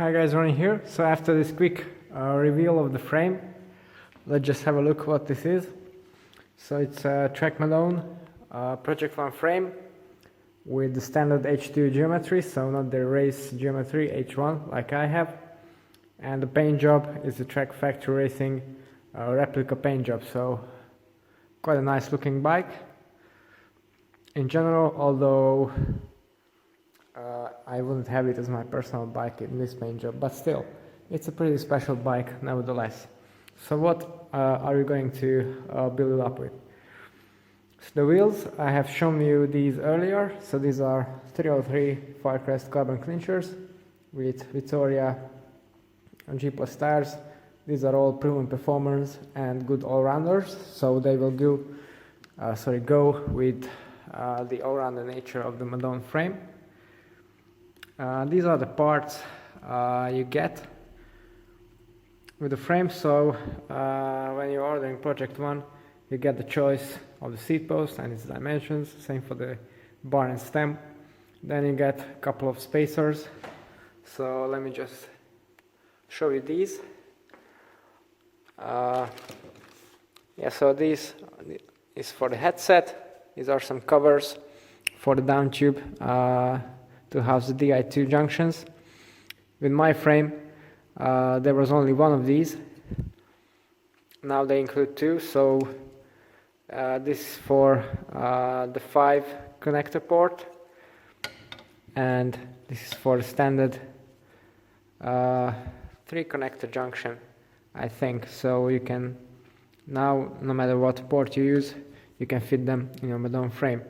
Hi guys, Ronnie here. So after this quick reveal of the frame, let's just have a look what this is. So it's a Track Madone Project 1 frame with the standard H2 geometry, so not the race geometry H1 like I have. And the paint job is the Track Factory Racing replica paint job, so quite a nice looking bike in general, although I wouldn't have it as my personal bike in this paint job, but still, it's a pretty special bike nevertheless. So what are we going to build it up with? So the wheels, I have shown you these earlier. So these are 303 Firecrest carbon clinchers with Vittoria G+ tires. These are all proven performers and good all-rounders, so they will go with the all-rounder nature of the Madone frame. These are the parts you get with the frame. So when you're ordering Project 1, you get the choice of the seat post and its dimensions, same for the bar and stem. Then you get a couple of spacers. So let me just show you these. So this is for the headset. These are some covers for the down tube to house the Di2 junctions. With my frame, there was only one of these. Now they include two, so this is for the 5 connector port, and this is for the standard 3 connector junction, I think. So you can now, no matter what port you use, you can fit them in your Madone frame.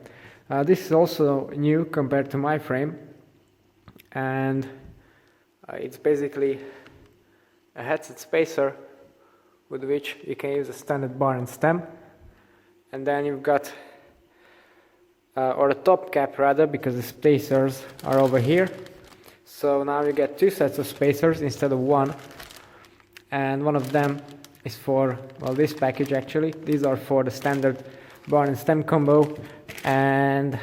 This is also new compared to my frame, and it's basically a headset spacer with which you can use a standard bar and stem. And then you've got, or a top cap rather, because the spacers are over here. So now you get 2 sets of spacers instead of 1. And one of them is for, well, this package actually. These are for the standard bar and stem combo, and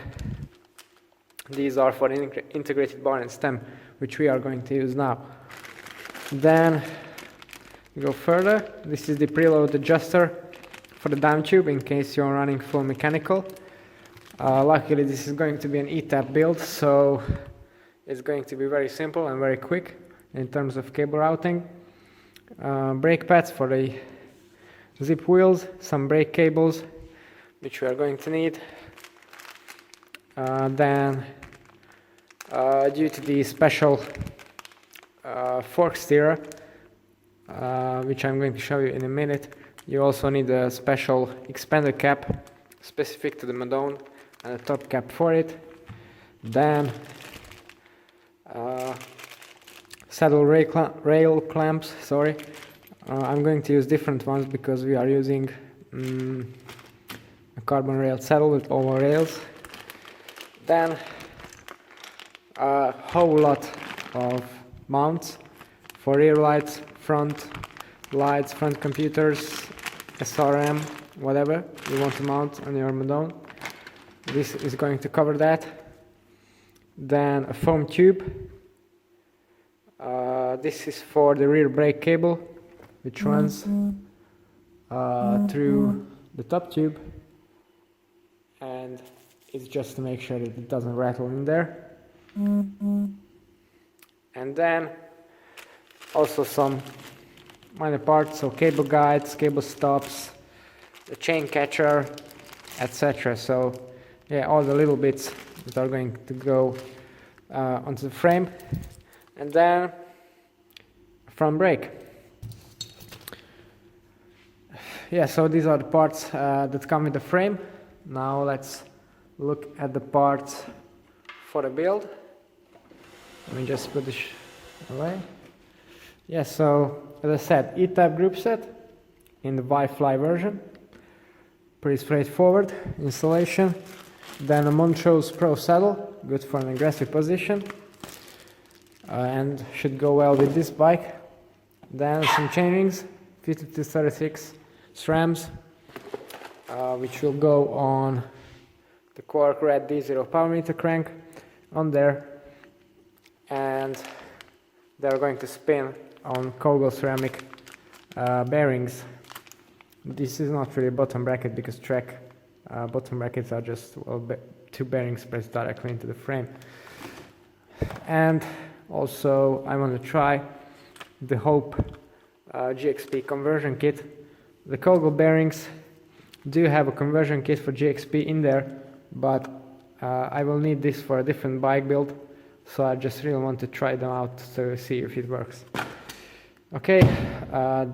these are for the integrated bar and stem, which we are going to use now. Then we go further. This is the preload adjuster for the down tube in case you're running full mechanical. Luckily this is going to be an ETAP build, so it's going to be very simple and very quick in terms of cable routing. Brake pads for the zip wheels, some brake cables which we are going to need. Then due to the special fork steerer, which I'm going to show you in a minute, you also need a special expander cap specific to the Madone and a top cap for it. Then saddle rail clamps, sorry. I'm going to use different ones because we are using a carbon rail saddle with oval rails. Then a whole lot of mounts for rear lights, front lights, front computers, SRM, whatever you want to mount on your Madone. This is going to cover that. Then a foam tube. This is for the rear brake cable, which runs through the top tube, and it's just to make sure that it doesn't rattle in there. And then also some minor parts, so cable guides, cable stops, the chain catcher, etc. So yeah, all the little bits that are going to go onto the frame. And then front brake. Yeah, so these are the parts that come with the frame. Now let's look at the parts for the build. Let me just put this away. Yeah, so as I said, ETAP group set in the Y-Fly version. Pretty straightforward installation. Then a Montrose Pro saddle, good for an aggressive position, and should go well with this bike. Then some chainrings, 50 to 36 SRAMs, which will go on the Quark Red D0 power meter crank on there. And they are going to spin on Kogel ceramic bearings. This is not really a bottom bracket because track bottom brackets are just two bearings pressed directly into the frame. And also I want to try the Hope GXP conversion kit. The Kogel bearings do have a conversion kit for GXP in there, but I will need this for a different bike build, so I just really want to try them out to see if it works. Okay,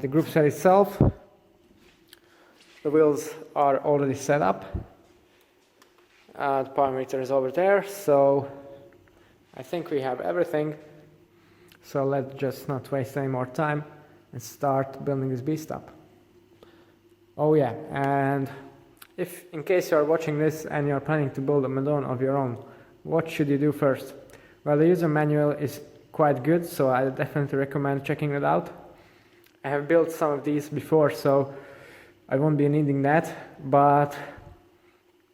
the group set itself, the wheels are already set up, the power meter is over there, so I think we have everything. So let's just not waste any more time and start building this beast up. Oh yeah, and if in case you are watching this and you are planning to build a Madone of your own, what should you do first? Well, the user manual is quite good, so I definitely recommend checking it out. I have built some of these before, so I won't be needing that, but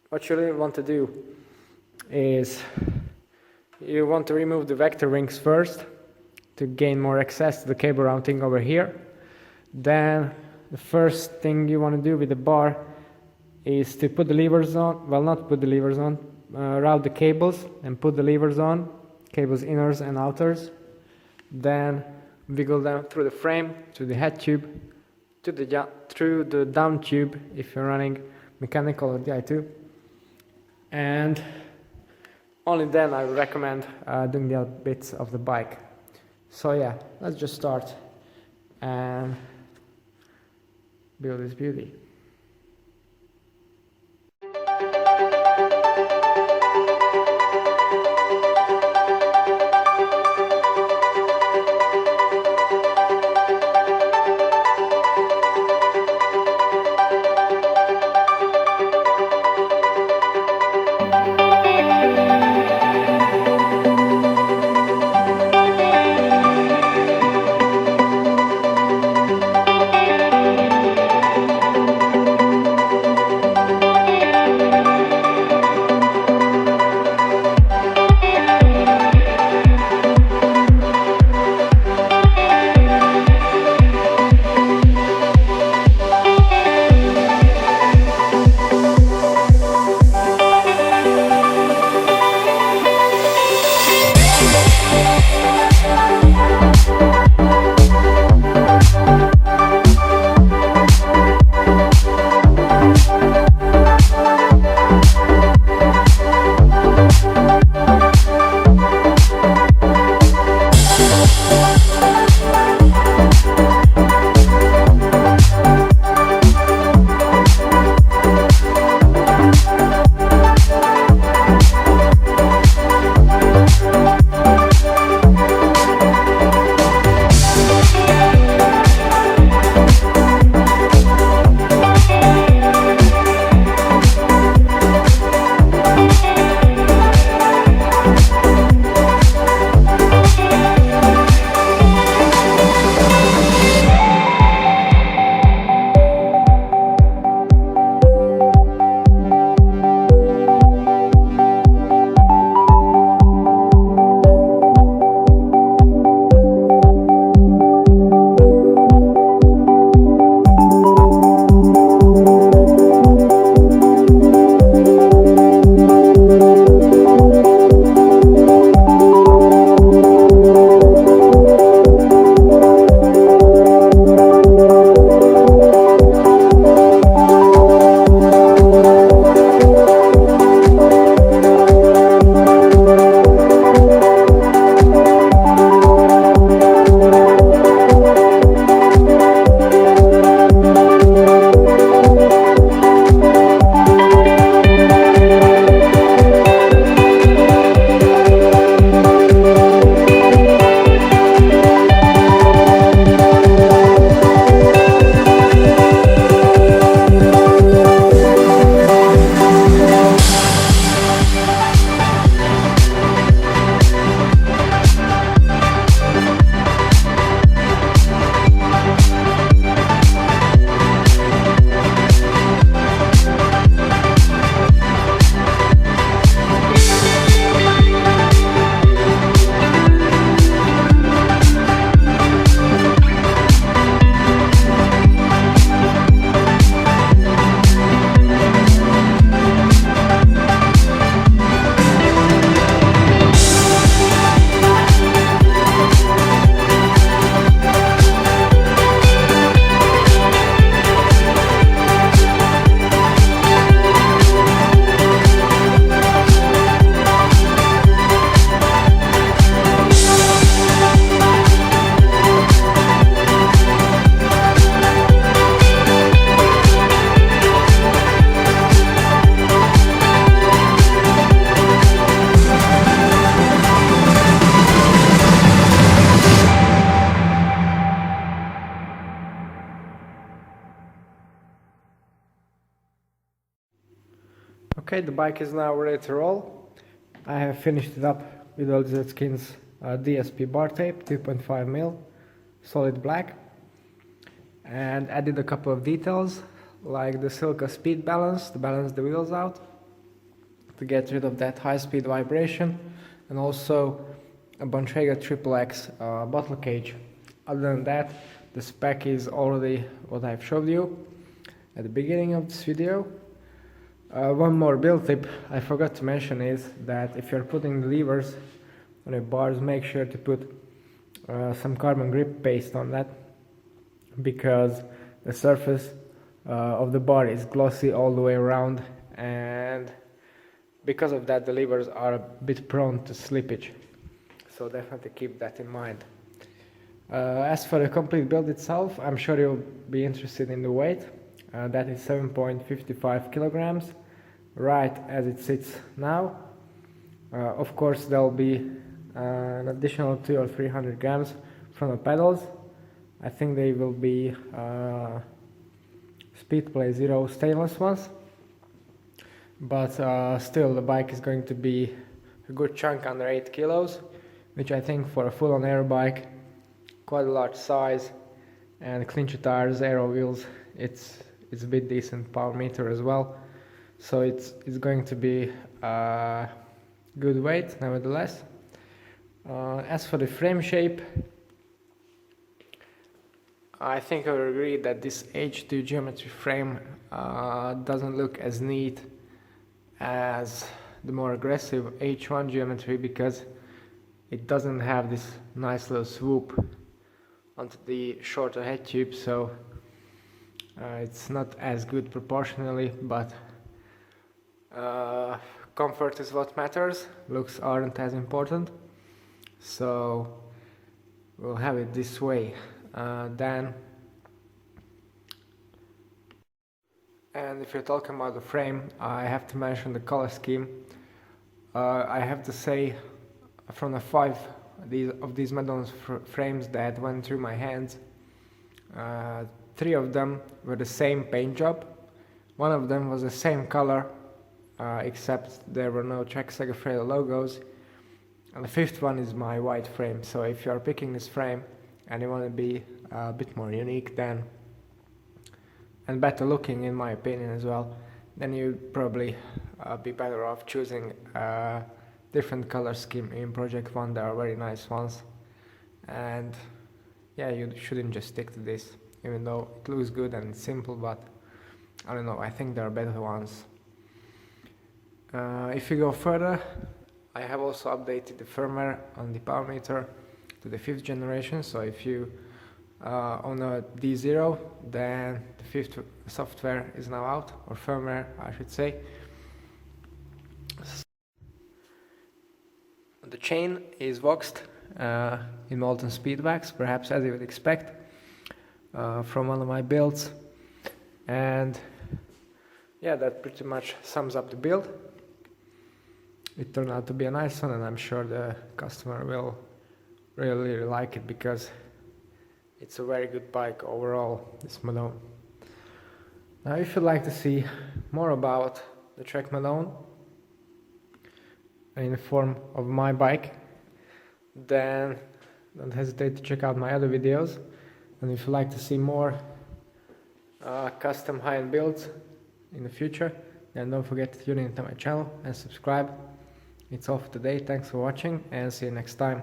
what you really want to do is you want to remove the vector rings first to gain more access to the cable routing over here. Then the first thing you want to do with the bar is to put the levers on, well, not put the levers on, route the cables and put the levers on, cables inners and outers. Then wiggle them through the frame, through the head tube, through the down tube if you're running mechanical or Di2. And only then I would recommend doing the other bits of the bike. So yeah, let's just start and build this beauty. Okay, the bike is now ready to roll. I have finished it up with Lizard Skin's DSP bar tape, 2.5mm, solid black, and added a couple of details like the Silca speed balance to balance the wheels out, to get rid of that high speed vibration, and also a Bontrager XXX bottle cage. Other than that, the spec is already what I've showed you at the beginning of this video. One more build tip I forgot to mention is that if you're putting the levers on your bars, make sure to put some carbon grip paste on that, because the surface of the bar is glossy all the way around, and because of that the levers are a bit prone to slippage, so definitely keep that in mind. As for the complete build itself, I'm sure you'll be interested in the weight. That is 7.55 kilograms, right as it sits now. Of course there'll be an additional 200 or 300 grams from the pedals. I think they will be Speedplay Zero stainless ones, but still the bike is going to be a good chunk under 8 kilos, which I think for a full-on air bike, quite a large size, and clincher tires, aero wheels, it's a bit decent power meter as well, so it's going to be good weight nevertheless. As for the frame shape, I think I will agree that this H2 geometry frame doesn't look as neat as the more aggressive H1 geometry, because it doesn't have this nice little swoop onto the shorter head tube, so it's not as good proportionally, but comfort is what matters. Looks aren't as important, so we'll have it this way. Then, and if you're talking about the frame, I have to mention the color scheme. I have to say, from the 5 of these Madone frames that went through my hands, 3 of them were the same paint job. 1 of them was the same color, except there were no Trek Segafredo logos, and the 5th one is my white frame. So if you are picking this frame and you want to be a bit more unique then, and better looking in my opinion as well, then you'd probably be better off choosing a different color scheme in Project One. There are very nice ones, and yeah, you shouldn't just stick to this, even though it looks good and it's simple, but I don't know, I think there are better ones. If you go further, I have also updated the firmware on the power meter to the 5th generation, so if you own a D0, then the 5th software is now out, or firmware I should say. The chain is waxed in molten speed wax, perhaps as you would expect from one of my builds, and yeah, that pretty much sums up the build. It turned out to be a nice one, and I'm sure the customer will really like it, because it's a very good bike overall, this Madone. Now if you'd like to see more about the Trek Madone in the form of my bike, then don't hesitate to check out my other videos. And if you'd like to see more custom high-end builds in the future, then don't forget to tune into my channel and subscribe. It's all for today. Thanks for watching, and see you next time.